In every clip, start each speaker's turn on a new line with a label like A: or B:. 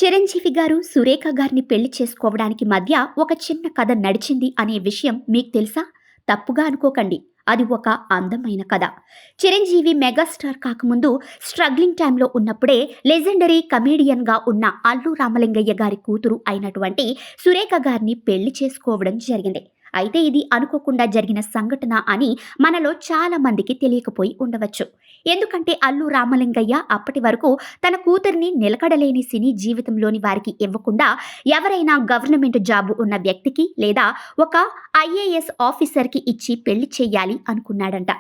A: చిరంజీవి గారు సురేఖ గారిని పెళ్లి చేసుకోవడానికి మధ్య ఒక చిన్న కథ నడిచింది అనే విషయం మీకు తెలుసా? తప్పుగా అనుకోకండి. అది ఒక అందమైన కథ. చిరంజీవి మెగాస్టార్ కాకముందు స్ట్రగ్లింగ్ టైంలో ఉన్నప్పుడే లెజెండరీ కమేడియన్గా ఉన్న అల్లు రామలింగయ్య గారి కూతురు అయినటువంటి సురేఖ గారిని పెళ్లి చేసుకోవడం జరిగింది. అయితే ఇది అనుకోకుండా జరిగిన సంఘటన అని మనలో చాలా మందికి తెలియకపోయి ఉండవచ్చు. ఎందుకంటే అల్లు రామలింగయ్య అప్పటి వరకు తన కూతురిని నిలకడలేని సినీ జీవితంలోని వారికి ఇవ్వకుండా ఎవరైనా గవర్నమెంట్ జాబ్ ఉన్న వ్యక్తికి లేదా ఒక ఐఏఎస్ ఆఫీసర్కి ఇచ్చి పెళ్లి చేయాలి అనుకున్నాడంట.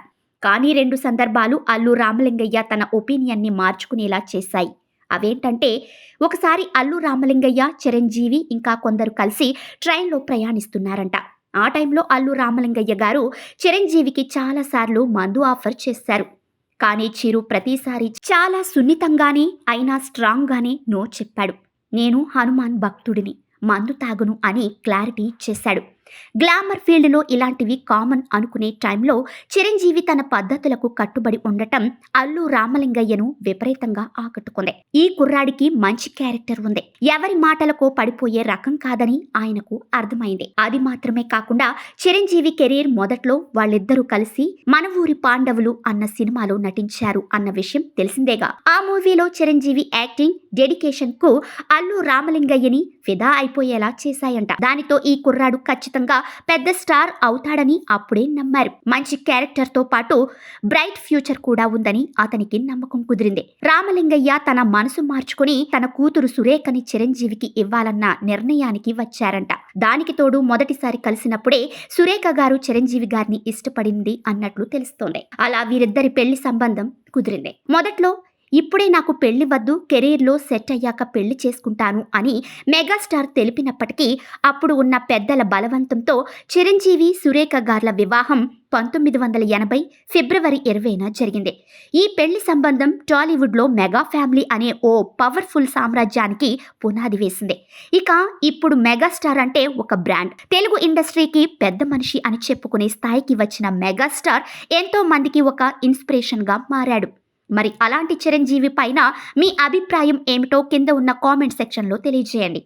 A: కానీ 2 సందర్భాలు అల్లు రామలింగయ్య తన ఒపీనియన్ని మార్చుకునేలా చేశాయి. అవేంటంటే, ఒకసారి అల్లు రామలింగయ్య, చిరంజీవి ఇంకా కొందరు కలిసి ట్రైన్లో ప్రయాణిస్తున్నారంట. ఆ టైంలో అల్లు రామలింగయ్య గారు చిరంజీవికి చాలాసార్లు మందు ఆఫర్ చేశారు. కానీ చిరు ప్రతిసారి చాలా సున్నితంగానే అయినా స్ట్రాంగ్గానే నో చెప్పాడు. నేను హనుమాన్ భక్తుడిని, మందు తాగును అని క్లారిటీ ఇచ్చేశాడు. గ్లామర్ ఫీల్డ్లో ఇలాంటివి కామన్ అనుకునే టైంలో చిరంజీవి తన పద్ధతులకు కట్టుబడి ఉండటం అల్లు రామలింగయ్యను విపరీతంగా ఆకట్టుకుంది. ఈ కుర్రాడికి మంచి క్యారెక్టర్ ఉంది, ఎవరి మాటలకు పడిపోయే రకం కాదని ఆయనకు అర్థమైంది. అది మాత్రమే కాకుండా చిరంజీవి కెరీర్ మొదట్లో వాళ్ళిద్దరూ కలిసి మన ఊరి పాండవులు అన్న సినిమాలో నటించారు అన్న విషయం తెలిసిందేగా. ఆ మూవీలో చిరంజీవి యాక్టింగ్, డెడికేషన్ కు అల్లు రామలింగయ్యని ఫిదా అయిపోయేలా చేశాయంట. దానితో ఈ కుర్రాడు ఖచ్చితంగా పెద్ద స్టార్ అవుతాడని అప్పుడే నమ్మారు. మంచి క్యారెక్టర్ తో పాటు బ్రైట్ ఫ్యూచర్ కూడా ఉందని అతనికి నమ్మకం కుదిరింది. రామలింగయ్య తన మనసు మార్చుకుని తన కూతురు సురేఖని చిరంజీవికి ఇవ్వాలన్న నిర్ణయానికి వచ్చారంట. దానికి తోడు మొదటిసారి కలిసినప్పుడే సురేఖ గారు చిరంజీవి గారిని ఇష్టపడింది అన్నట్లు తెలుస్తోంది. అలా వీరిద్దరి పెళ్లి సంబంధం కుదిరింది. మొదట్లో ఇప్పుడే నాకు పెళ్లి వద్దు, కెరీర్లో సెట్ అయ్యాక పెళ్లి చేసుకుంటాను అని మెగాస్టార్ తెలిపినప్పటికీ అప్పుడు ఉన్న పెద్దల బలవంతంతో చిరంజీవి, సురేఖ గార్ల వివాహం 1980 ఫిబ్రవరి 20న జరిగింది. ఈ పెళ్లి సంబంధం టాలీవుడ్లో మెగా ఫ్యామిలీ అనే ఓ పవర్ఫుల్ సామ్రాజ్యానికి పునాది వేసింది. ఇక ఇప్పుడు మెగాస్టార్ అంటే ఒక బ్రాండ్. తెలుగు ఇండస్ట్రీకి పెద్ద మనిషి అని చెప్పుకునే స్థాయికి వచ్చిన మెగాస్టార్ ఎంతో మందికి ఒక ఇన్స్పిరేషన్గా మారాడు. మరి అలాంటి చిరంజీవి పైన మీ అభిప్రాయం ఏమిటో కింద ఉన్న కామెంట్ సెక్షన్లో తెలియజేయండి.